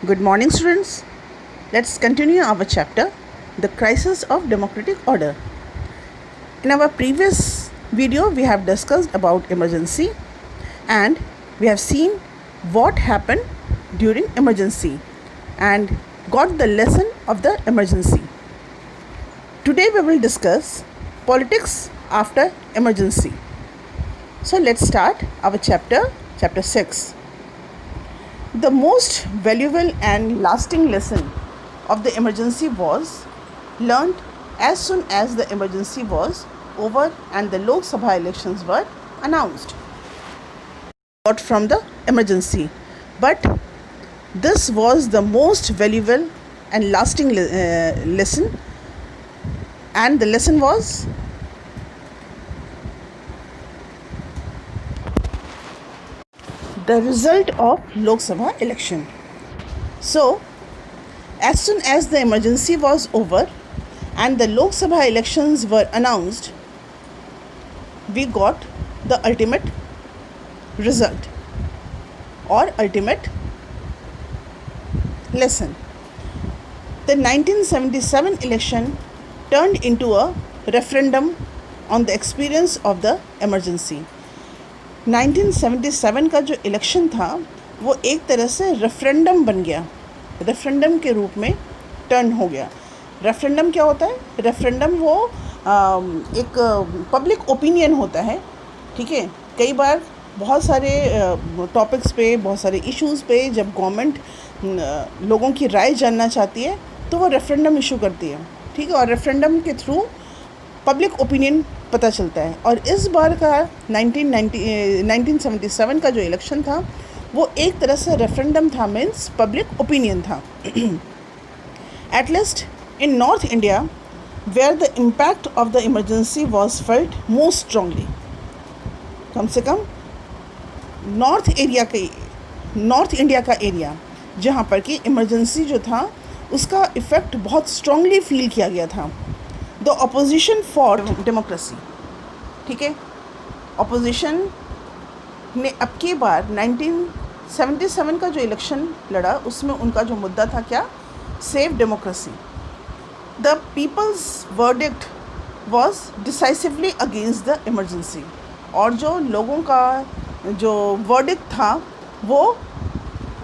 Good morning, students. Let's continue our chapter, The Crisis of Democratic Order. In our previous video, we have discussed about emergency and we have seen what happened during emergency and got the lesson of the emergency. Today we will discuss politics after emergency. So let's start our chapter 6. The most valuable and lasting lesson of the emergency was learned as soon as the emergency was over and the Lok Sabha elections were announced. Got from the emergency, but this was the most valuable and lasting lesson, and the lesson was the result of Lok Sabha election. So, as soon as the emergency was over and the Lok Sabha elections were announced, we got the ultimate result or ultimate lesson. The 1977 election turned into a referendum on the experience of the emergency. 1977 का जो election था वो एक तरह से referendum बन गया, referendum के रूप में टर्न हो गया. रेफरेंडम क्या होता है? रेफरेंडम वो एक पब्लिक ओपिनियन होता है, ठीक है. कई बार बहुत सारे टॉपिक्स पे, बहुत सारे इश्यूज़ पे जब गवर्नमेंट लोगों की राय जानना चाहती है तो वो रेफरेंडम इशू करती है, ठीक है. और रेफरेंडम के थ्रू पब्लिक ओपिनियन पता चलता है. और इस बार का 1977 का जो इलेक्शन था वो एक तरह से रेफरेंडम था, मीन्स पब्लिक ओपिनियन था. At least in North India where the impact of the emergency was felt most strongly. कम से कम नॉर्थ इंडिया का एरिया जहाँ पर कि इमरजेंसी जो था उसका इफ़ेक्ट बहुत स्ट्रांगली फील किया गया था. द अपोजिशन फॉर डेमोक्रेसी, ठीक है. अपोजिशन ने अब की बार 1977 का जो इलेक्शन लड़ा उसमें उनका जो मुद्दा था क्या? Save democracy. The people's verdict was decisively against the emergency. और जो लोगों का जो वर्डिक्ट था वो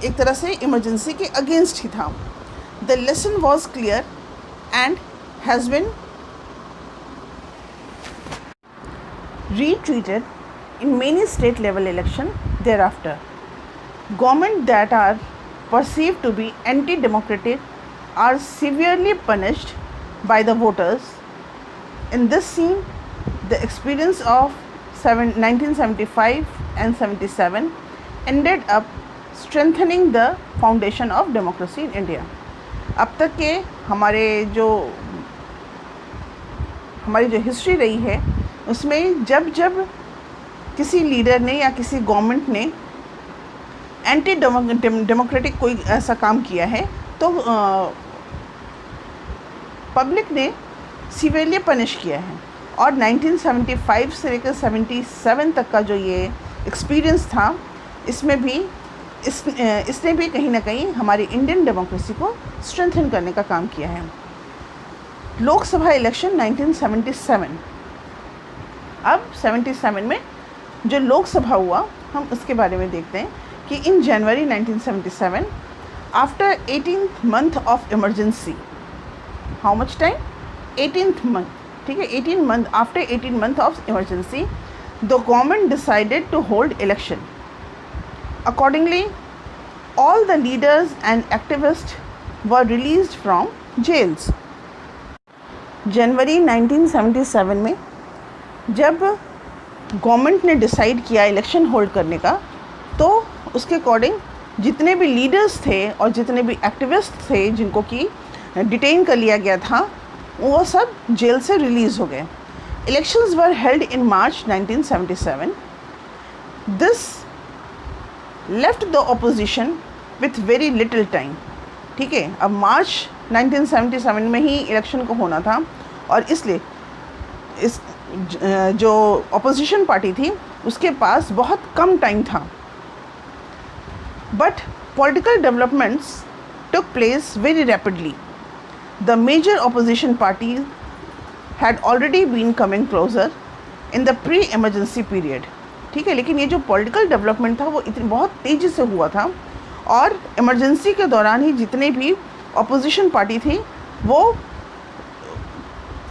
एक तरह से इमरजेंसी के अगेंस्ट ही था. The lesson was clear and has been retreated in many state level election thereafter. Government that are perceived to be anti-democratic are severely punished by the voters. In this scene, the experience of 1975 and 77 ended up strengthening the foundation of democracy in India. अब तक के हमारी जो history रही है उसमें जब किसी लीडर ने या किसी गवर्नमेंट ने एंटी डेमोक्रेटिक कोई ऐसा काम किया है तो पब्लिक ने सीवियरली पनिश किया है. और 1975 से लेकर 77 तक का जो ये एक्सपीरियंस था इसमें भी इसने भी कहीं ना कहीं हमारी इंडियन डेमोक्रेसी को स्ट्रेंथन करने का काम किया है. लोकसभा इलेक्शन 1977. अब 77 में जो लोकसभा हुआ हम उसके बारे में देखते हैं कि in January 1977 after 18th month of emergency, how much time? 18th month, ठीक है. 18 month after 18 month of emergency the government decided to hold election. Accordingly all the leaders and activists were released from jails. जनवरी 1977 में जब government ने decide किया election hold करने का तो उसके अकॉर्डिंग जितने भी लीडर्स थे और जितने भी एक्टिविस्ट थे जिनको कि डिटेन कर लिया गया था वो सब जेल से रिलीज़ हो गए. Elections were held in March 1977. This left the opposition with very little time, ठीक है. अब मार्च 1977 में ही इलेक्शन को होना था और इसलिए इस जो ऑपोजिशन पार्टी थी उसके पास बहुत कम टाइम था. But political developments took place very rapidly. The major opposition parties had already been coming closer in the pre-emergency period. ठीक है, लेकिन ये जो पॉलिटिकल डेवलपमेंट था वो इतनी बहुत तेज़ी से हुआ था और इमरजेंसी के दौरान ही जितने भी ऑपोजिशन पार्टी थी वो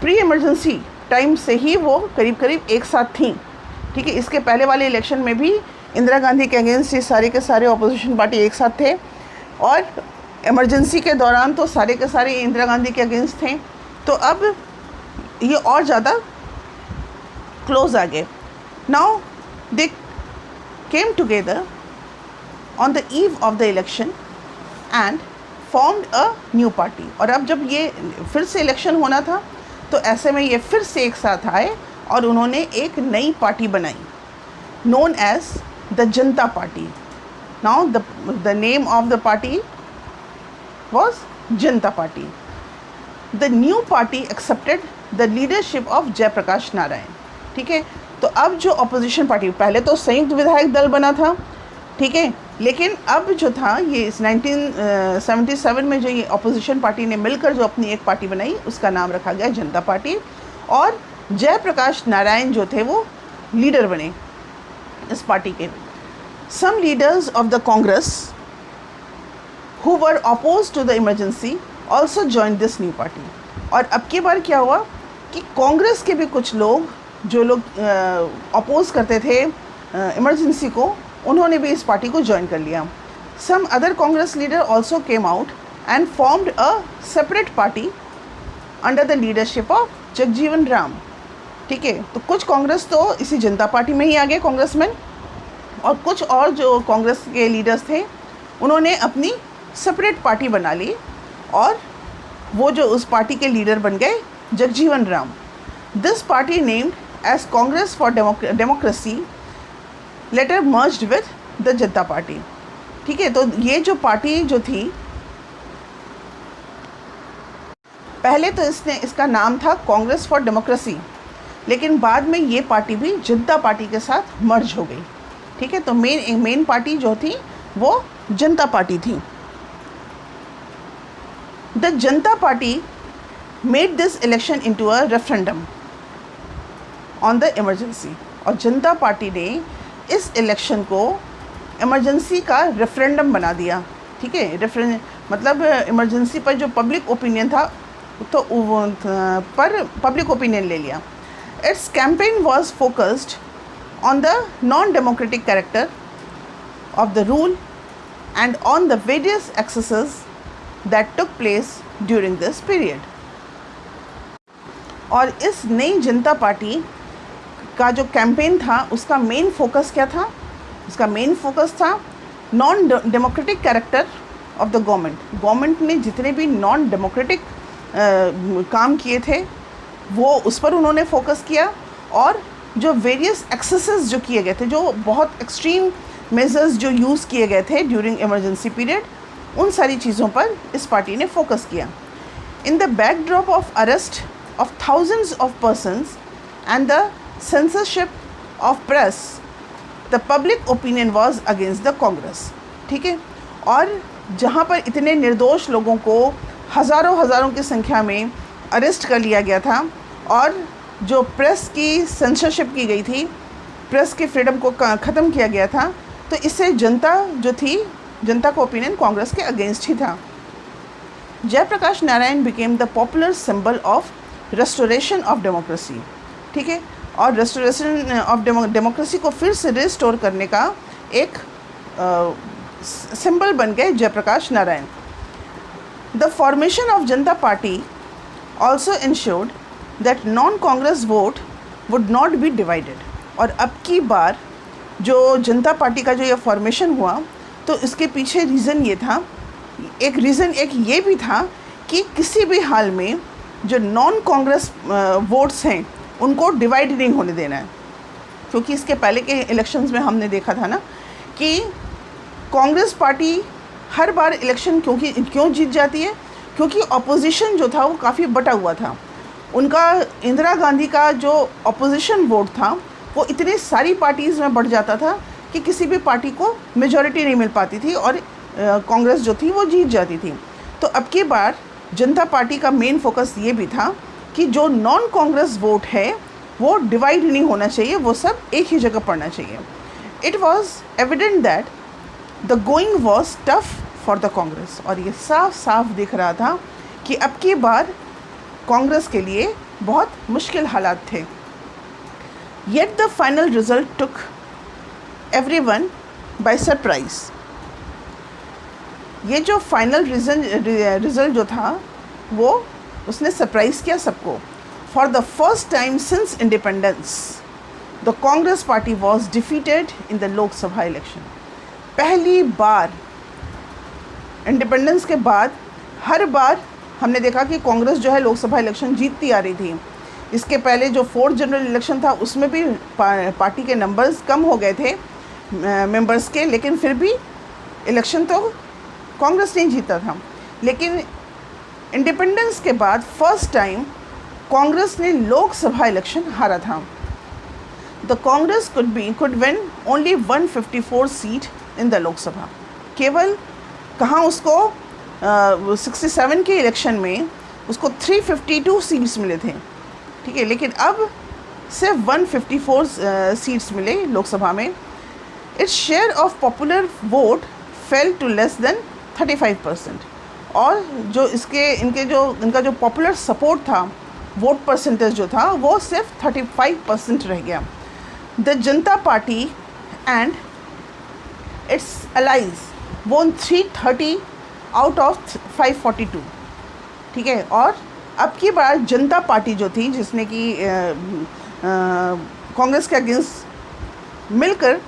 प्री इमरजेंसी टाइम से ही वो करीब करीब एक साथ थी। ठीक है, इसके पहले वाले इलेक्शन में भी इंदिरा गांधी के अगेंस्ट ये सारे के सारे ऑपोजिशन पार्टी एक साथ थे और इमरजेंसी के दौरान तो सारे के सारे इंदिरा गांधी के अगेंस्ट थे। तो अब ये और ज़्यादा क्लोज आ गए। Now they came together on the eve of the election and formed a new party. और अब जब ये फिर से इलेक्शन होना था तो ऐसे में ये फिर से एक साथ आए और उन्होंने एक नई पार्टी बनाई known as the Janata Party. Now the name of the party was Janata Party. The new party accepted the leadership of Jayaprakash Narayan. ठीक है, तो अब जो ऑपोजिशन पार्टी, पहले तो संयुक्त विधायक दल बना था, ठीक है, लेकिन अब जो था ये इस 1977 में जो ये ऑपोजिशन पार्टी ने मिलकर जो अपनी एक पार्टी बनाई उसका नाम रखा गया जनता पार्टी और जयप्रकाश नारायण जो थे वो लीडर बने इस पार्टी के। Some leaders of the Congress who were opposed to the emergency also join this new party. और अब की बार क्या हुआ कि कांग्रेस के भी कुछ लोग जो लोग अपोज करते थे इमरजेंसी को, उन्होंने भी इस पार्टी को ज्वाइन कर लिया। Some other Congress leader also came out and formed a separate party under the leadership of Jagjivan Ram. ठीक है, तो कुछ कांग्रेस तो इसी जनता पार्टी में ही आ गए कांग्रेसमैन और कुछ और जो कांग्रेस के लीडर्स थे उन्होंने अपनी सेपरेट पार्टी बना ली और वो जो उस पार्टी के लीडर बन गए Jagjivan Ram. This party named as Congress for democracy later merged with the Janata party. ठीक है, तो ये जो पार्टी जो थी पहले तो इसका नाम था कांग्रेस फॉर डेमोक्रेसी, लेकिन बाद में ये पार्टी भी जनता पार्टी के साथ मर्ज हो गई। ठीक है, तो मेन पार्टी जो थी वो जनता पार्टी थी। The Janata party made this election into a referendum on the emergency. और जनता पार्टी ने इस इलेक्शन को इमरजेंसी का रेफरेंडम बना दिया। ठीक है, मतलब इमरजेंसी पर जो पब्लिक ओपिनियन था तो पर पब्लिक ओपिनियन ले लिया। It's campaign was focused on the non democratic character of the rule and on the various axes that took place during this period. और इस नई जनता पार्टी का जो कैंपेन था उसका मेन फोकस क्या था? उसका मेन फोकस था non democratic character of the government ने जितने भी नॉन डेमोक्रेटिक काम किए थे वो उस पर उन्होंने फोकस किया और जो वेरियस एक्सेसेस जो किए गए थे, जो बहुत एक्सट्रीम मेजर्स जो यूज़ किए गए थे ड्यूरिंग इमरजेंसी पीरियड, उन सारी चीज़ों पर इस पार्टी ने फोकस किया। In the backdrop of arrest of thousands of persons and the censorship of press, the public opinion was against the Congress। ठीक है, और जहाँ पर इतने निर्दोष लोगों को हज़ारों की संख्या में अरेस्ट कर लिया गया था और जो प्रेस की सेंसरशिप की गई थी, प्रेस की फ्रीडम को ख़त्म किया गया था, तो इससे जनता जो थी, जनता का ओपिनियन कांग्रेस के अगेंस्ट ही था। Jayaprakash Narayan became the popular symbol of restoration of democracy. ठीक है, और रेस्टोरेशन ऑफ डेमोक्रेसी को फिर से रिस्टोर करने का एक सिंबल बन गए Jayaprakash Narayan. The formation of Janata Party also ensured that non Congress vote would not be divided. और अब की बार जो जनता पार्टी का जो ये फॉर्मेशन हुआ तो इसके पीछे रीज़न ये था, एक ये भी था कि किसी भी हाल में जो नॉन कांग्रेस वोट्स हैं उनको डिवाइड नहीं होने देना है। क्योंकि इसके पहले के इलेक्शंस में हमने देखा था ना कि कांग्रेस पार्टी हर बार इलेक्शन क्यों जीत जाती है, क्योंकि अपोजिशन जो था वो काफ़ी बटा हुआ था। उनका इंदिरा गांधी का जो अपोजिशन वोट था वो इतनी सारी पार्टीज़ में बढ़ जाता था कि किसी भी पार्टी को मेजॉरिटी नहीं मिल पाती थी और कांग्रेस जो थी वो जीत जाती थी। तो अब की बार जनता पार्टी का मेन फोकस ये भी था कि जो नॉन कांग्रेस वोट है वो डिवाइड नहीं होना चाहिए, वो सब एक ही जगह पड़ना चाहिए. It was evident that the going was tough for the Congress. और ये साफ साफ दिख रहा था कि अब की बार कांग्रेस के लिए बहुत मुश्किल हालात थे. Yet the final result took everyone by surprise. ये जो फाइनल रिजल्ट जो था वो उसने सरप्राइज़ किया सबको. For the first time since independence the Congress party was defeated in the Lok Sabha election. पहली बार इंडिपेंडेंस के बाद हर बार हमने देखा कि कांग्रेस जो है लोकसभा इलेक्शन जीतती आ रही थी. इसके पहले जो 4th जनरल इलेक्शन था उसमें भी पार्टी के नंबर्स कम हो गए थे मेंबर्स के, लेकिन फिर भी इलेक्शन तो कांग्रेस नहीं जीता था. लेकिन इंडिपेंडेंस के बाद फर्स्ट टाइम कांग्रेस ने लोकसभा इलेक्शन हारा था. The Congress could win only 154 seat in the Lok Sabha. केवल कहाँ उसको 67 के इलेक्शन में उसको 352 सीट्स मिले थे, ठीक है, लेकिन अब सिर्फ 154 सीट्स मिले लोकसभा में. Its share of popular vote fell to less than 35%. और जो इनका जो पॉपुलर सपोर्ट था, वोट परसेंटेज जो था वो सिर्फ 35% रह गया. The Janata party and it's allies वोन 330 आउट ऑफ 542, ठीक है. और अब की बार जनता पार्टी जो थी जिसने कि कांग्रेस के अगेंस्ट मिलकर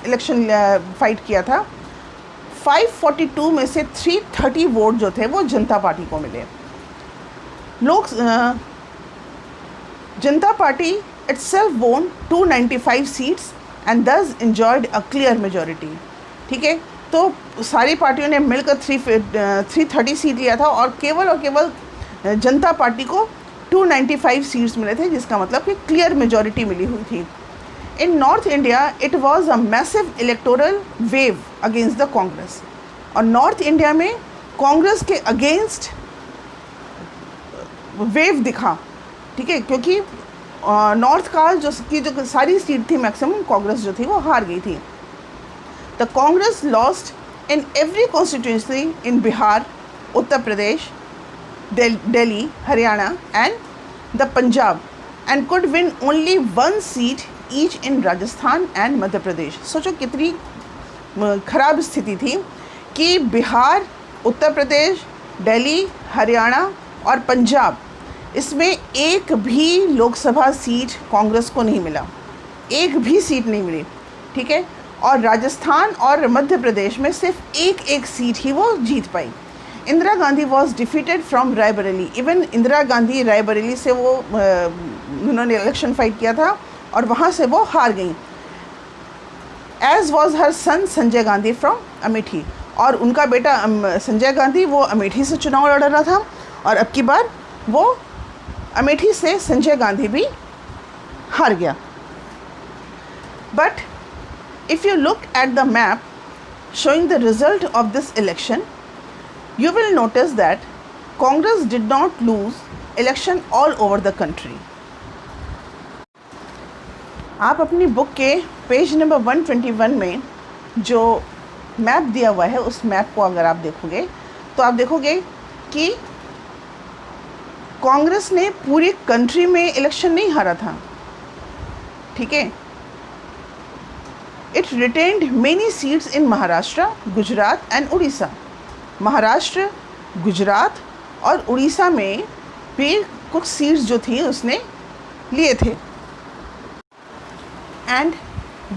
इलेक्शन फाइट किया था, 542 में से 330 वोट जो थे वो जनता पार्टी को मिले. जनता party itself won 295 seats and thus enjoyed a clear majority. ठीक है, तो सारी पार्टियों ने मिलकर 330 सीट लिया था और केवल जनता पार्टी को 295 सीट्स मिले थे, जिसका मतलब कि क्लियर मेजॉरिटी मिली हुई थी. In North India it was a massive electoral wave against the Congress. और नॉर्थ इंडिया में कांग्रेस के अगेंस्ट वेव दिखा, ठीक है, क्योंकि नॉर्थ का जो सारी सीट थी मैक्सिमम कांग्रेस जो थी वो हार गई थी. The Congress lost in every constituency in Bihar, Uttar Pradesh, Delhi, Haryana and the Punjab and could win only 1 seat each in Rajasthan and Madhya Pradesh. सोचो कितनी ख़राब स्थिति थी कि बिहार, उत्तर प्रदेश, दिल्ली, हरियाणा और पंजाब, इसमें एक भी लोकसभा सीट कांग्रेस को नहीं मिला, एक भी सीट नहीं मिली, ठीक है. और राजस्थान और मध्य प्रदेश में सिर्फ एक सीट ही वो जीत पाई. Indira Gandhi was defeated from Raebareli. Even Indira Gandhi Raebareli से वो उन्होंने इलेक्शन फाइट किया था और वहाँ से वो हार गई. As was her son Sanjay Gandhi from Amethi. और उनका बेटा संजय गांधी वो अमेठी से चुनाव लड़ रहा था और अब की बार वो अमेठी से संजय गांधी भी हार गया. But if you look at the map showing the result of this election, you will notice that Congress did not lose election all over the country. आप अपनी बुक के पेज नंबर 121 में जो मैप दिया हुआ है उस मैप को अगर आप देखोगे तो आप देखोगे कि कांग्रेस ने पूरी कंट्री में इलेक्शन नहीं हारा था, ठीक है. It retained many seats in Maharashtra, Gujarat and Orissa. Maharashtra, Gujarat और उड़ीसा में भी कुछ सीट्स जो थी उसने लिए थे. And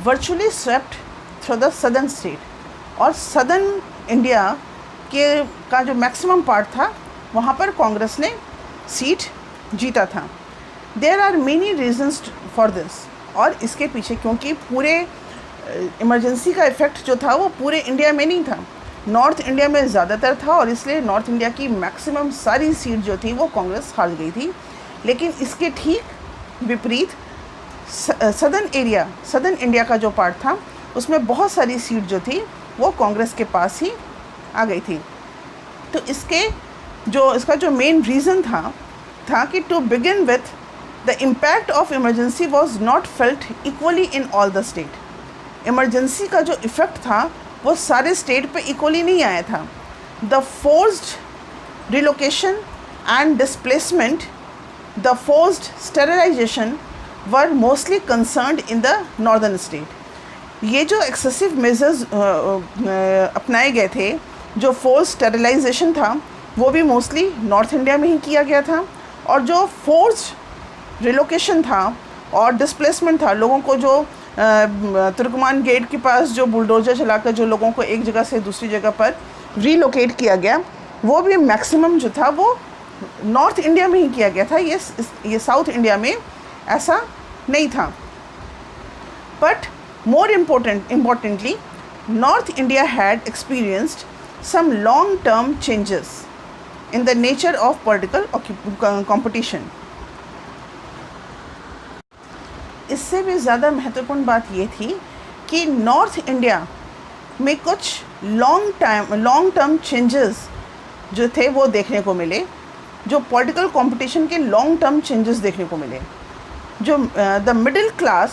virtually swept through the southern state. और सदर्न इंडिया का जो मैक्सिमम पार्ट था वहाँ पर कांग्रेस ने सीट जीता था. There are many reasons for this. और इसके पीछे क्योंकि पूरे इमरजेंसी का इफ़ेक्ट जो था वो पूरे इंडिया में नहीं था, नॉर्थ इंडिया में ज़्यादातर था और इसलिए नॉर्थ इंडिया की मैक्सिमम सारी सीट जो थी वो कांग्रेस हार गई थी. लेकिन इसके ठीक विपरीत सदर्न इंडिया का जो पार्ट था उसमें बहुत सारी सीट जो थी वो कांग्रेस के पास ही आ गई थी. तो इसका जो मेन रीज़न था कि to begin with the impact of emergency was not felt equally in all the state. Emergency का जो इफ़ेक्ट था वो सारे स्टेट पे इक्वली नहीं आया था। The forced relocation and displacement, the forced sterilisation were mostly concerned in the northern state. ये जो एक्सेसिव मेजर्स अपनाए गए थे, जो फोर्स स्टेरिलाइजेशन था वो भी मोस्टली नॉर्थ इंडिया में ही किया गया था, और जो फोर्स रिलोकेशन था और डिस्प्लेसमेंट था, लोगों को जो तुर्कमान गेट के पास जो बुलडोजर चलाकर जो लोगों को एक जगह से दूसरी जगह पर रीलोकेट किया गया, वो भी मैक्सिमम जो था वो नॉर्थ इंडिया में ही किया गया था। ये साउथ इंडिया में ऐसा नहीं था। But more importantly north India had experienced some long-term changes in the nature of political competition. इससे भी ज़्यादा महत्वपूर्ण बात ये थी कि नॉर्थ इंडिया में कुछ लॉन्ग टर्म चेंजेस जो थे वो देखने को मिले, जो पॉलिटिकल कंपटीशन के लॉन्ग टर्म चेंजेस देखने को मिले। जो the middle class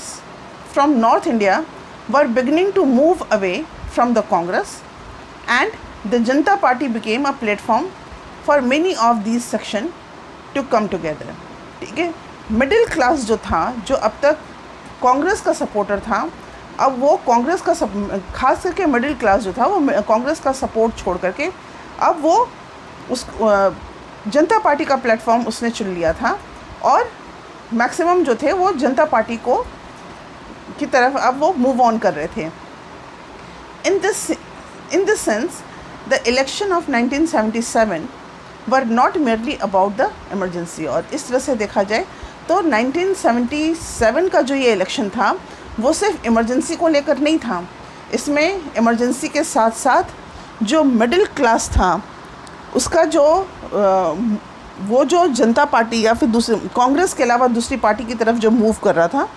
from north India were beginning to move away from the Congress and the Janata Party became a platform for many of these sections to come together. ठीक है, middle class जो था, जो अब तक कांग्रेस का सपोर्टर था, अब वो कांग्रेस का खास करके मिडिल क्लास जो था वो कांग्रेस का सपोर्ट छोड़ करके अब वो उस जनता पार्टी का प्लेटफॉर्म उसने चुन लिया था, और मैक्सिमम जो थे वो जनता पार्टी की तरफ अब वो मूव ऑन कर रहे थे। In this sense, the election of 1977 were not merely about the emergency। और इस तरह से देखा जाए तो 1977 का जो ये इलेक्शन था वो सिर्फ इमरजेंसी को लेकर नहीं था। इसमें इमरजेंसी के साथ साथ जो मिडिल क्लास था उसका वो जो जनता पार्टी या फिर दूसरे कांग्रेस के अलावा दूसरी पार्टी की तरफ जो मूव कर रहा था,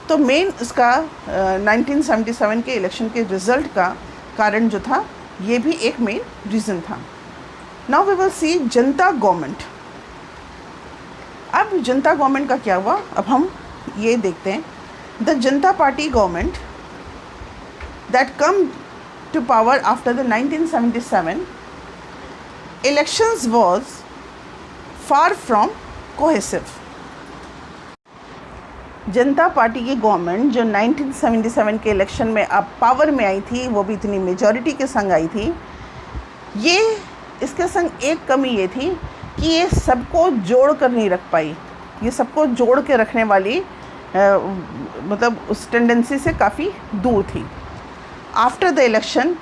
तो मेन इसका 1977 के इलेक्शन के रिज़ल्ट का कारण जो था ये भी एक मेन रीज़न था। Now we will see Janata government. अब जनता गवर्नमेंट का क्या हुआ, अब हम ये देखते हैं। The Janata party government that come to power after the 1977 elections was far from cohesive। Janata party की गवर्नमेंट जो 1977 के इलेक्शन में अब पावर में आई थी, वो भी इतनी मेजॉरिटी के संग आई थी, इसके संग एक कमी ये थी कि ये सबको जोड़ कर नहीं रख पाई। ये सबको जोड़ के रखने वाली मतलब उस टेंडेंसी से काफ़ी दूर थी। After the election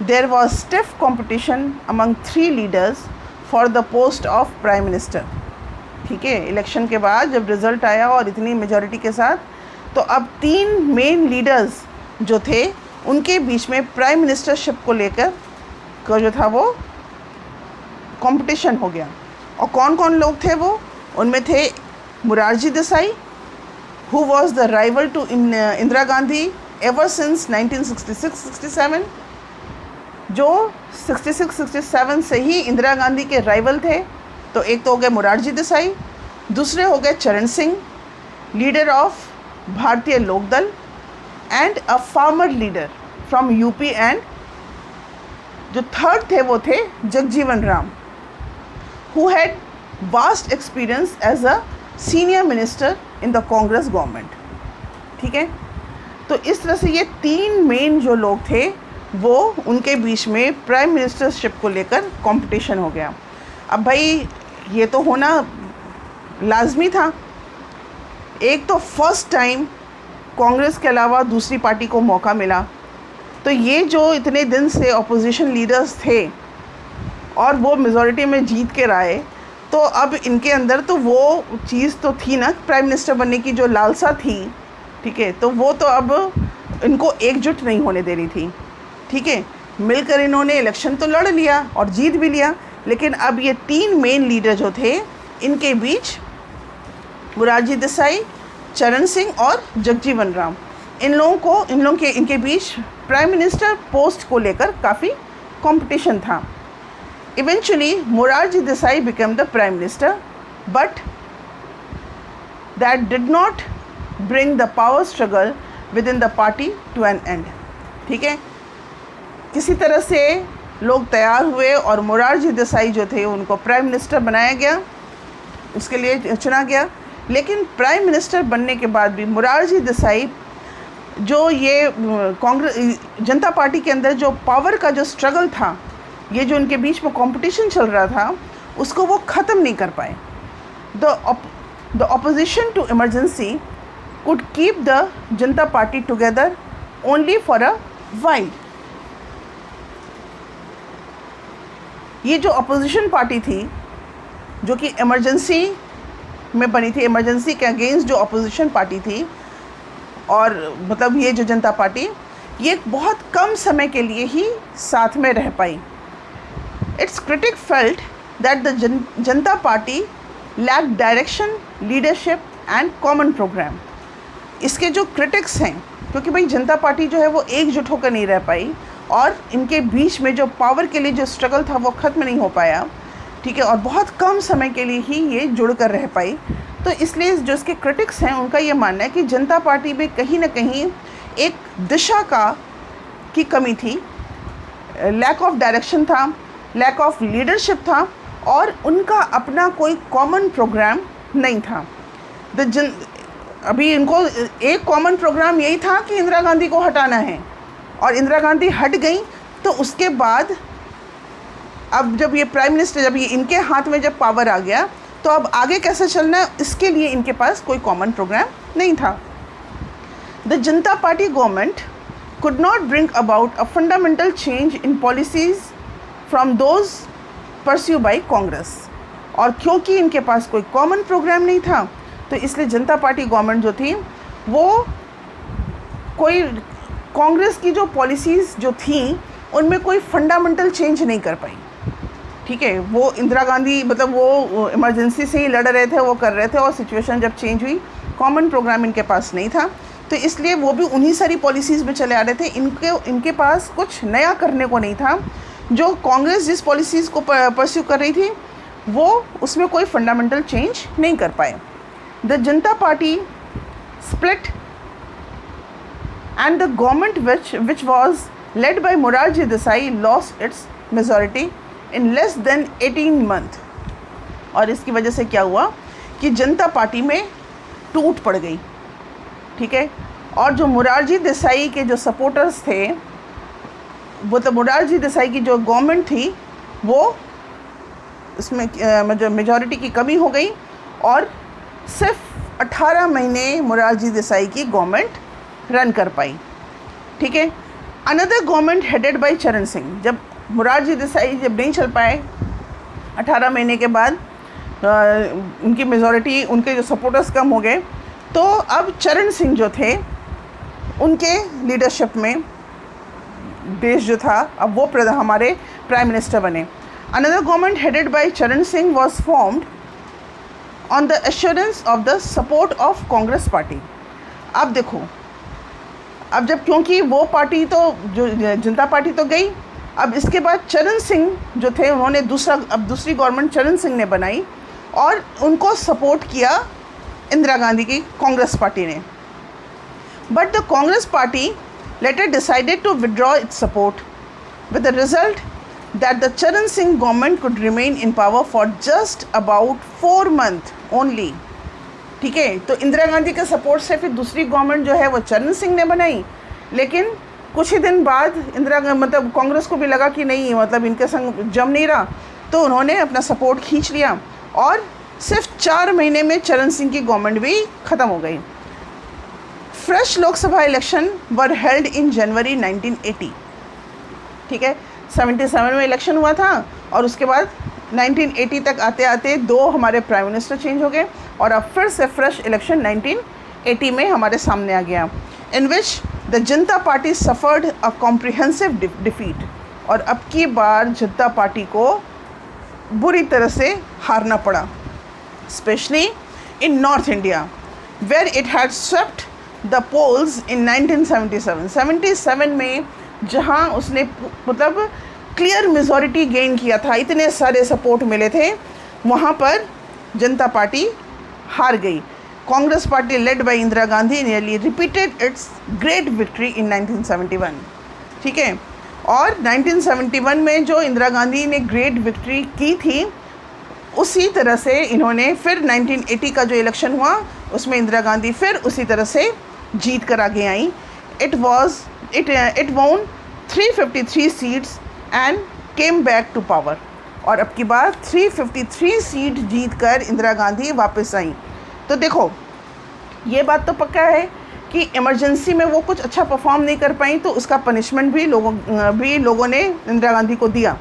there was stiff competition among 3 leaders for the post of prime minister. ठीक है, इलेक्शन के बाद जब रिज़ल्ट आया और इतनी मेजॉरिटी के साथ, तो अब 3 मेन लीडर्स जो थे उनके बीच में प्राइम मिनिस्टरशिप को लेकर का जो था वो कंपटीशन हो गया। और कौन कौन लोग थे वो, उनमें थे Morarji Desai, who was the rival to Indira Gandhi ever since 1966-67, जो 66-67 से ही इंदिरा गांधी के राइवल थे। तो एक तो हो गए मोरारजी देसाई, दूसरे हो गए चरण Singh, leader of Bharatiya Lokdal, and a farmer leader from UP, and जो थर्ड थे वो थे Jagjivan Ram, who had vast experience as a senior minister in the Congress government. ठीक है, तो इस तरह से ये 3 मेन जो लोग थे वो उनके बीच में प्राइम मिनिस्टरशिप को लेकर कंपटीशन हो गया। अब भाई ये तो होना लाजमी था। एक तो फर्स्ट टाइम कांग्रेस के अलावा दूसरी पार्टी को मौका मिला, तो ये जो इतने दिन से अपोजिशन लीडर्स थे और वो मेजॉरिटी में जीत के आए, तो अब इनके अंदर तो वो चीज़ तो थी ना, प्राइम मिनिस्टर बनने की जो लालसा थी। ठीक है, तो वो तो अब इनको एकजुट नहीं होने दे रही थी। ठीक है, मिलकर इन्होंने इलेक्शन तो लड़ लिया और जीत भी लिया, लेकिन अब ये 3 मेन लीडर जो थे इनके बीच मोरारजी देसाई, चरण सिंह और जगजीवन राम, इनके बीच प्राइम मिनिस्टर पोस्ट को लेकर काफ़ी कंपटीशन था। Eventually, Morarji Desai became the Prime Minister, but that did not bring the power struggle within the party to an end. ठीक है, किसी तरह से लोग तैयार हुए और मोरारजी देसाई जो थे उनको प्राइम मिनिस्टर बनाया गया, उसके लिए चुना गया। लेकिन प्राइम मिनिस्टर बनने के बाद भी मोरारजी देसाई जो ये कांग्रेस जनता पार्टी के अंदर जो पावर का जो स्ट्रगल था, ये जो उनके बीच में कंपटीशन चल रहा था, उसको वो ख़त्म नहीं कर पाए। The opposition to emergency could keep the Janata party together only for a while। ये जो अपोजिशन पार्टी थी जो कि इमरजेंसी में बनी थी, इमरजेंसी के अगेंस्ट जो अपोजिशन पार्टी थी, और मतलब ये जो जनता पार्टी, ये बहुत कम समय के लिए ही साथ में रह पाई। Its critic felt that the Janata Party lack direction, leadership and common programme. इसके जो क्रिटिक्स हैं, क्योंकि भाई जनता पार्टी जो है वो एकजुट होकर नहीं रह पाई और इनके बीच में जो पावर के लिए जो स्ट्रगल था वो ख़त्म नहीं हो पाया, ठीक है, और बहुत कम समय के लिए ही ये जुड़ कर रह पाई। तो इसलिए जो इसके क्रिटिक्स हैं उनका ये मानना है कि जनता पार्टी में कहीं ना कहीं एक दिशा की कमी थी, लैक ऑफ डायरेक्शन था, लैक ऑफ लीडरशिप था, और उनका अपना कोई कॉमन प्रोग्राम नहीं था। अभी इनको एक कॉमन प्रोग्राम यही था कि इंदिरा गांधी को हटाना है, और इंदिरा गांधी हट गई तो उसके बाद अब जब ये प्राइम मिनिस्टर, जब ये इनके हाथ में जब पावर आ गया, तो अब आगे कैसे चलना है, इसके लिए इनके पास कोई कॉमन प्रोग्राम नहीं था। The Janata party government could not bring about a fundamental change in policies from those pursued by Congress. और क्योंकि इनके पास कोई कॉमन प्रोग्राम नहीं था, तो इसलिए जनता पार्टी गवर्नमेंट जो थी वो कोई कांग्रेस की जो पॉलिसीज़ जो थी उनमें कोई फंडामेंटल चेंज नहीं कर पाई। ठीक है, वो इंदिरा गांधी मतलब वो इमरजेंसी से ही लड़ रहे थे, वो कर रहे थे, और सिचुएशन जब चेंज हुई, कॉमन प्रोग्राम इनके पास नहीं था, तो इसलिए वो भी उन्हीं सारी पॉलिसीज़ में चले आ रहे थे। इनके पास कुछ नया करने को नहीं था। जो कांग्रेस जिस पॉलिसीज़ को परस्यू कर रही थी वो उसमें कोई फंडामेंटल चेंज नहीं कर पाए। The Janata Party split, and the government which was led by Morarji Desai lost its majority in less than 18 months। और इसकी वजह से क्या हुआ कि जनता पार्टी में टूट पड़ गई। ठीक है, और जो मोरारजी देसाई के जो सपोर्टर्स थे, वो तो मोरारजी देसाई की जो गवर्नमेंट थी वो उसमें मेजॉरिटी की कमी हो गई, और सिर्फ 18 महीने मोरारजी देसाई की गवर्नमेंट रन कर पाई। ठीक है, अनदर गवर्नमेंट हेडेड बाय चरण सिंह। जब मोरारजी देसाई जब नहीं चल पाए 18 महीने के बाद, उनकी मेजॉरिटी, उनके जो सपोर्टर्स कम हो गए, तो अब चरण सिंह जो थे उनके लीडरशिप में देश जो था, अब वो हमारे प्राइम मिनिस्टर बने। अनदर गवर्नमेंट हेडेड बाय चरण Singh was formed on the assurance of the support of Congress party. अब देखो, अब जब क्योंकि वो पार्टी तो जो जनता पार्टी तो गई, अब इसके बाद चरण सिंह जो थे उन्होंने दूसरी गवर्नमेंट चरण सिंह ने बनाई, और उनको सपोर्ट किया इंदिरा गांधी की कांग्रेस पार्टी ने। But the Congress party later decided to withdraw its support, with the result that the Charan Singh government could remain in power for just about 4 months only। ठीक है, तो इंदिरा गांधी के सपोर्ट से फिर दूसरी गवर्नमेंट जो है वो चरण सिंह ने बनाई, लेकिन कुछ ही दिन बाद मतलब कांग्रेस को भी लगा कि नहीं, मतलब इनके संग जम नहीं रहा, तो उन्होंने अपना सपोर्ट खींच लिया, और सिर्फ 4 महीने में चरण सिंह की गवर्नमेंट भी ख़त्म हो गई। Fresh Lok Sabha election were held in January 1980। ठीक है, 77 में इलेक्शन हुआ था, और उसके बाद 1980 तक आते आते 2 हमारे प्राइम मिनिस्टर चेंज हो गए, और अब फिर से फ्रेश इलेक्शन 1980 में हमारे सामने आ गया, इन which the Janata party suffered a comprehensive defeat. और अब की बार जनता पार्टी को बुरी तरह से हारना पड़ा, specially in North India, where it had swept the polls in 1977 में, जहाँ उसने मतलब क्लियर मेजॉरिटी गेन किया था, इतने सारे सपोर्ट मिले थे, वहाँ पर जनता पार्टी हार गई। Congress party led by Indira Gandhi nearly repeated it's great victory in 1971। ठीक है, और 1971 में जो इंदिरा गांधी ने ग्रेट विक्ट्री की थी, उसी तरह से इन्होंने फिर 1980 का जो इलेक्शन हुआ उसमें इंदिरा गांधी फिर उसी तरह से जीत कर आगे आई। It won 353 seats and came back to power. और अब की बार 353 सीट जीत कर इंदिरा गांधी वापस आई। तो देखो, ये बात तो पक्का है कि इमरजेंसी में वो कुछ अच्छा परफॉर्म नहीं कर पाई, तो उसका पनिशमेंट भी लोगों ने इंदिरा गांधी को दिया।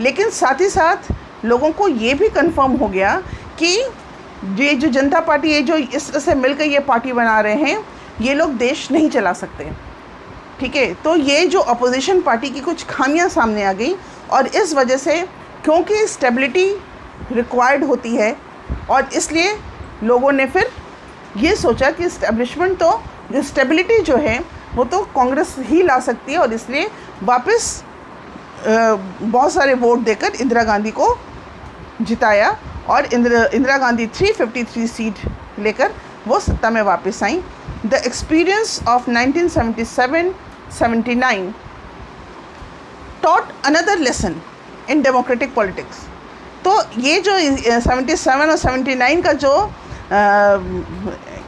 लेकिन साथ ही साथ लोगों को ये भी कंफर्म हो गया कि ये जो जनता पार्टी है, जो इस तरह से मिलकर ये पार्टी बना रहे हैं, ये लोग देश नहीं चला सकते। ठीक है, तो ये जो अपोजिशन पार्टी की कुछ खामियां सामने आ गई, और इस वजह से क्योंकि स्टेबिलिटी रिक्वायर्ड होती है, और इसलिए लोगों ने फिर ये सोचा कि स्टेब्लिशमेंट तो जो स्टेबिलिटी जो है वो तो कांग्रेस ही ला सकती है, और इसलिए वापस बहुत सारे वोट देकर इंदिरा गांधी को जिताया, और इंदिरा गांधी 353 सीट लेकर वो सत्ता में वापस आई। The experience of 1977-79 taught another lesson in democratic politics। तो ये जो 77 और 79 का जो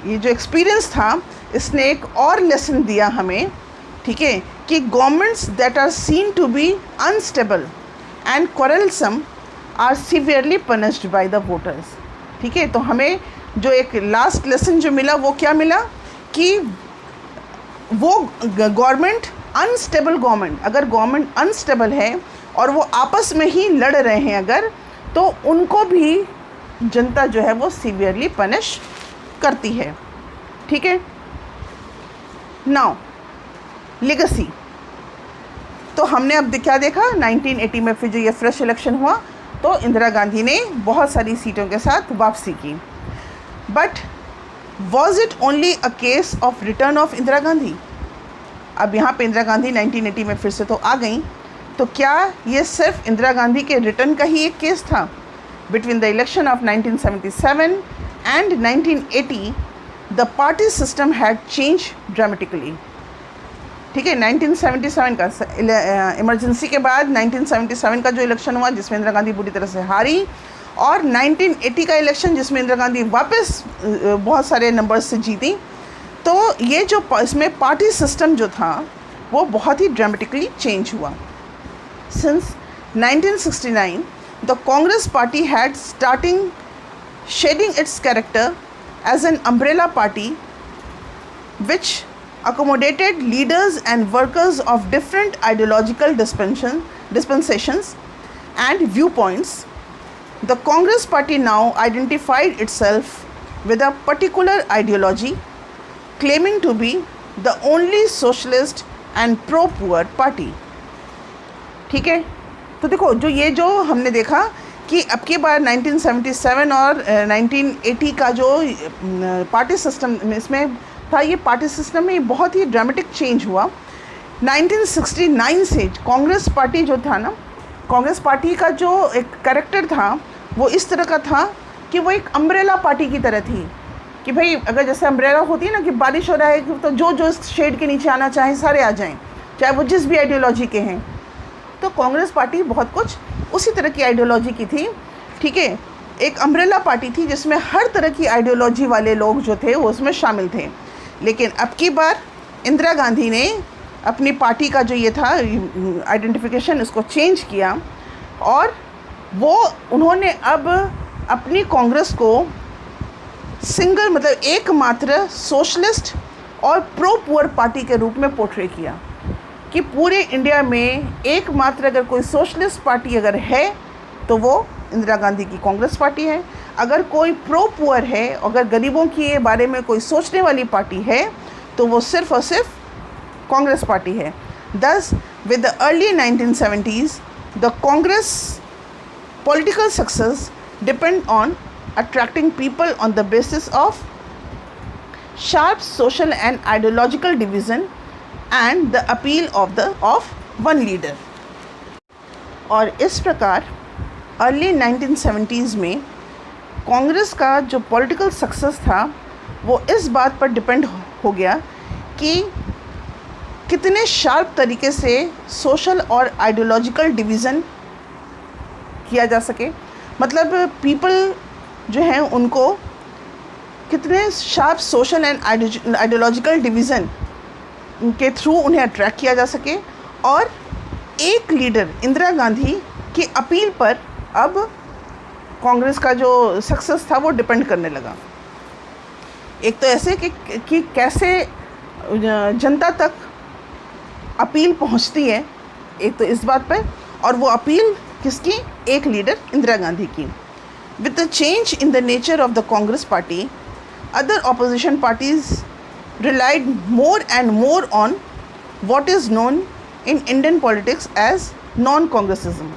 ये जो एक्सपीरियंस था, इसने एक और लेसन दिया हमें। ठीक है, कि governments that are seen to be unstable and quarrelsome are severely punished by the voters. ठीक है, तो हमें जो एक लास्ट लेसन जो मिला वो क्या मिला कि वो गवर्नमेंट अनस्टेबल गवर्नमेंट, अगर गवर्नमेंट अनस्टेबल है और वो आपस में ही लड़ रहे हैं अगर, तो उनको भी जनता जो है वो सीवियरली पनिश करती है। ठीक है, नाउ लेगेसी। तो हमने अब क्या देखा, 1980 में फिर जो ये फ्रेश इलेक्शन हुआ तो इंदिरा गांधी ने बहुत सारी सीटों के साथ वापसी की। But was it only a case of return of Indira Gandhi? अब यहाँ पे इंदिरा गांधी 1980 में फिर से तो आ गई, तो क्या ये सिर्फ इंदिरा गांधी के रिटर्न का ही एक केस था? Between the election of 1977 and 1980 the party system had change dramatically. ठीक है, 1977 का इमरजेंसी के बाद 1977 का जो इलेक्शन हुआ जिसमें इंदिरा गांधी बुरी तरह से हारी, और 1980 का इलेक्शन जिसमें इंदिरा गांधी वापस बहुत सारे नंबर्स से जीती, तो ये जो इसमें पार्टी सिस्टम जो था वो बहुत ही ड्रामेटिकली चेंज हुआ। Since 1969 the Congress party had starting shedding its character as an umbrella party which accommodated leaders and workers of different ideological dispensations and viewpoints. The Congress party now identified itself with a particular ideology, claiming to be the only socialist and pro-poor party. ठीक है, तो देखो जो हमने देखा कि अब की बार 1977 और 1980 का जो पार्टी सिस्टम इसमें था, ये पार्टी सिस्टम में बहुत ही ड्रामेटिक चेंज हुआ। 1969 से कांग्रेस पार्टी जो था ना, कांग्रेस पार्टी का जो एक कैरेक्टर था वो इस तरह का था कि वो एक अम्ब्रेला पार्टी की तरह थी, कि भाई अगर जैसे अम्ब्रेला होती है ना कि बारिश हो रहा है तो जो इस शेड के नीचे आना चाहें सारे आ जाएं, चाहे वो जिस भी आइडियोलॉजी के हैं। तो कांग्रेस पार्टी बहुत कुछ उसी तरह की आइडियोलॉजी की थी। ठीक है, एक अम्ब्रेला पार्टी थी जिसमें हर तरह की आइडियोलॉजी वाले लोग जो थे वो उसमें शामिल थे। लेकिन अब की बार इंदिरा गांधी ने अपनी पार्टी का जो ये था आइडेंटिफिकेशन उसको चेंज किया, और वो उन्होंने अब अपनी कांग्रेस को सिंगल मतलब एकमात्र सोशलिस्ट और प्रो पुअर पार्टी के रूप में पोर्ट्रे किया, कि पूरे इंडिया में एकमात्र अगर कोई सोशलिस्ट पार्टी अगर है तो वो इंदिरा गांधी की कांग्रेस पार्टी है। अगर कोई प्रो पुअर है, अगर गरीबों के बारे में कोई सोचने वाली पार्टी है तो वो सिर्फ और सिर्फ कांग्रेस पार्टी है। Thus, with the early 1970s, the Congress political success depend on attracting people on the basis of sharp social and ideological division and the appeal of one leader. और इस प्रकार अर्ली 1970s में कांग्रेस का जो political success था वो इस बात पर डिपेंड हो गया कि कितने शार्प तरीके से सोशल और आइडियोलॉजिकल डिवीज़न किया जा सके। मतलब पीपल जो हैं उनको कितने sharp social and ideological division के थ्रू उन्हें अट्रैक्ट किया जा सके। और एक लीडर इंदिरा गांधी की अपील पर अब कांग्रेस का जो सक्सेस था वो डिपेंड करने लगा। एक तो ऐसे कि कैसे जनता तक अपील पहुंचती है, एक तो इस बात पे, और वो अपील किसकी? एक लीडर इंदिरा गांधी की। With the change in the nature of the Congress party, other opposition parties relied more and more on what is known in Indian politics as non-congressism।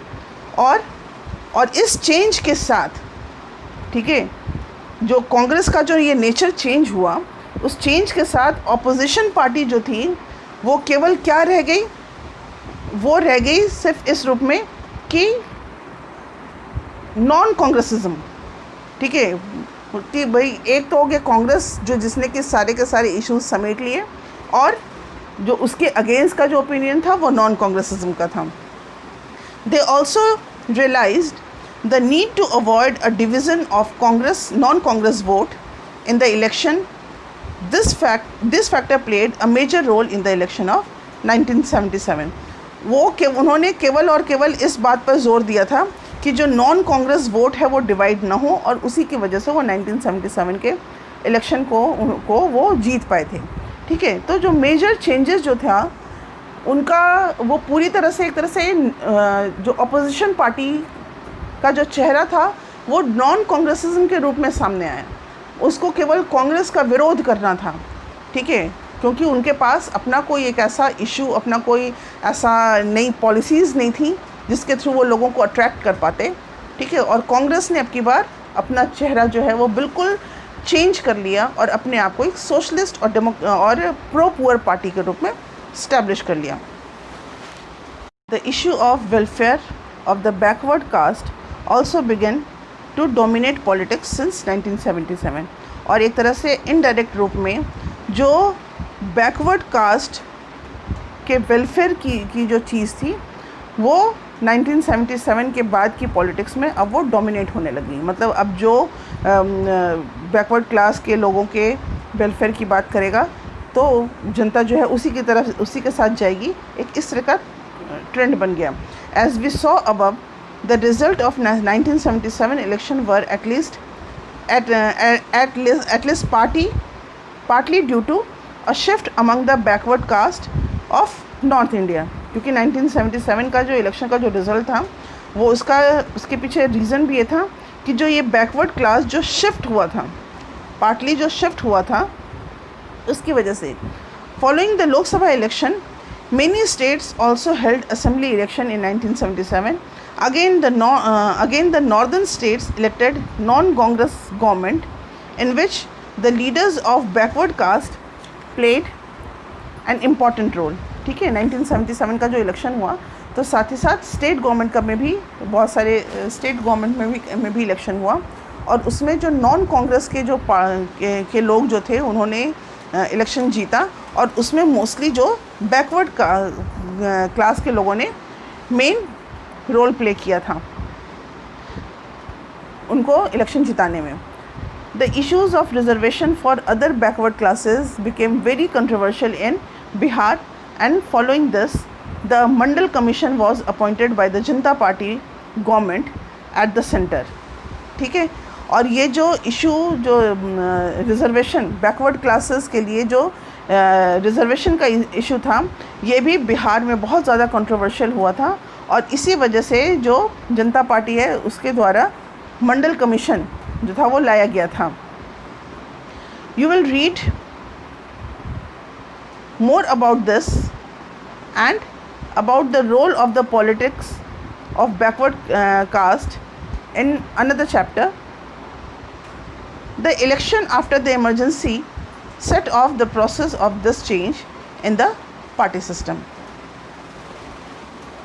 और इस चेंज के साथ, ठीक है, जो कांग्रेस का जो ये नेचर चेंज हुआ, उस चेंज के साथ ऑपोजिशन पार्टी जो थी वो केवल क्या रह गई? वो रह गई सिर्फ इस रूप में कि नॉन कांग्रेसिज्म। ठीक है, कि भाई एक तो हो गया कांग्रेस जो जिसने कि सारे के सारे इश्यूज समेट लिए, और जो उसके अगेंस्ट का जो ओपिनियन था वो नॉन कांग्रेसिज्म का था। They also realised the need to avoid a division of Congress non Congress vote in the election. This factor played a major role in the election of 1977। उन्होंने केवल और केवल इस बात पर जोर दिया था कि जो नॉन कांग्रेस वोट है वो डिवाइड ना हो, और उसी की वजह से वो 1977 के इलेक्शन को वो जीत पाए थे। ठीक है, तो जो मेजर चेंजेस जो था उनका वो पूरी तरह से एक तरह से जो अपोजिशन पार्टी का जो चेहरा था वो नॉन कांग्रेसिज्म के रूप में सामने आया। उसको केवल कांग्रेस का विरोध करना था। ठीक है, क्योंकि उनके पास अपना कोई एक ऐसा इशू, अपना कोई ऐसा नई पॉलिसीज़ नहीं थी जिसके थ्रू वो लोगों को अट्रैक्ट कर पाते। ठीक है, और कांग्रेस ने अब की बार अपना चेहरा जो है वो बिल्कुल चेंज कर लिया और अपने आप को एक सोशलिस्ट और प्रो पुअर पार्टी के रूप में स्टैब्लिश कर लिया। The issue of welfare of the backward caste also began to dominate politics since 1977। और एक तरह से इनडायरेक्ट रूप में जो बैकवर्ड कास्ट के वेलफेयर की जो चीज़ थी वो 1977 के बाद की पॉलिटिक्स में अब वो डोमिनेट होने लगी। मतलब अब जो बैकवर्ड क्लास के लोगों के वेलफेयर की बात करेगा तो जनता जो है उसी के साथ जाएगी। एक इस तरह का ट्रेंड बन गया। As we saw above, the result of 1977 election were at least partly due to a shift among the backward caste of North India। क्योंकि 1977 का जो इलेक्शन का जो रिज़ल्ट था वो उसके पीछे रीज़न भी ये था कि जो ये बैकवर्ड क्लास जो शिफ्ट हुआ था, पार्टली जो शिफ्ट हुआ था, उसकी वजह से following the Lok Sabha election many states also held assembly election in 1977। Again the northern states elected non Congress government in which the leaders of backward caste played an important role. ठीक है, 1977 का जो इलेक्शन हुआ तो साथ ही साथ स्टेट गवर्नमेंट का में भी बहुत सारे स्टेट गवर्नमेंट में भी इलेक्शन हुआ, और उसमें जो नॉन कांग्रेस के जो के लोग जो थे उन्होंने इलेक्शन जीता, और उसमें मोस्टली जो बैकवर्ड क्लास के लोगों ने मेन रोल प्ले किया था उनको इलेक्शन जिताने में। The issues of reservation for other backward classes became very controversial in Bihar, and following this, the Mandal Commission was appointed by the Janata Party government at the center। ठीक है, और ये जो इशू जो reservation backward classes के लिए जो reservation का इशू था ये भी बिहार में बहुत ज़्यादा कंट्रोवर्शियल हुआ था, और इसी वजह से जो जनता पार्टी है उसके द्वारा मंडल कमीशन जो था वो लाया गया था। You will read more about this and about the role of the politics of backward caste in another chapter. The election after the emergency set off the process of this change in the party system.